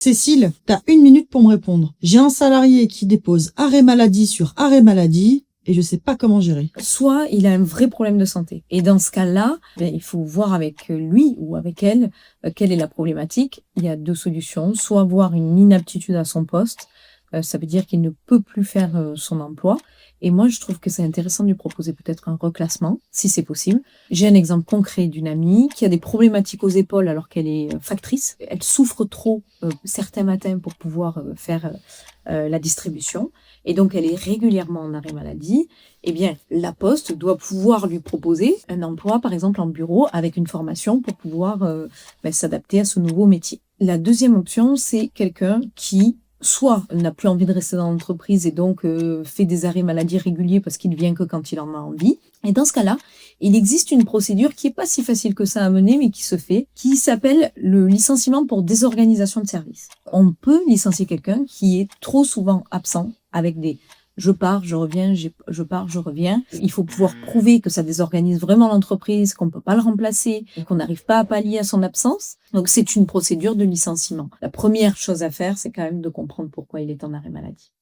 Cécile, t'as 1 minute pour me répondre. J'ai un salarié qui dépose arrêt maladie sur arrêt maladie et je sais pas comment gérer. Soit il a un vrai problème de santé. Et dans ce cas-là, il faut voir avec lui ou avec elle quelle est la problématique. Il y a 2 solutions. Soit avoir une inaptitude à son poste, ça veut dire qu'il ne peut plus faire son emploi. Et moi, je trouve que c'est intéressant de lui proposer peut-être un reclassement, si c'est possible. J'ai un exemple concret d'une amie qui a des problématiques aux épaules alors qu'elle est factrice. Elle souffre trop certains matins pour pouvoir faire la distribution. Et donc, elle est régulièrement en arrêt maladie. Eh bien, la Poste doit pouvoir lui proposer un emploi, par exemple, en bureau, avec une formation pour pouvoir s'adapter à ce nouveau métier. La deuxième option, c'est quelqu'un qui soit n'a plus envie de rester dans l'entreprise et donc fait des arrêts maladie réguliers parce qu'il vient que quand il en a envie. Et dans ce cas-là, il existe une procédure qui est pas si facile que ça à mener, mais qui se fait, qui s'appelle le licenciement pour désorganisation de service. On peut licencier quelqu'un qui est trop souvent absent avec des je pars, je reviens, je pars, je reviens. Il faut pouvoir prouver que ça désorganise vraiment l'entreprise, qu'on ne peut pas le remplacer, qu'on n'arrive pas à pallier à son absence. Donc, c'est une procédure de licenciement. La première chose à faire, c'est quand même de comprendre pourquoi il est en arrêt maladie.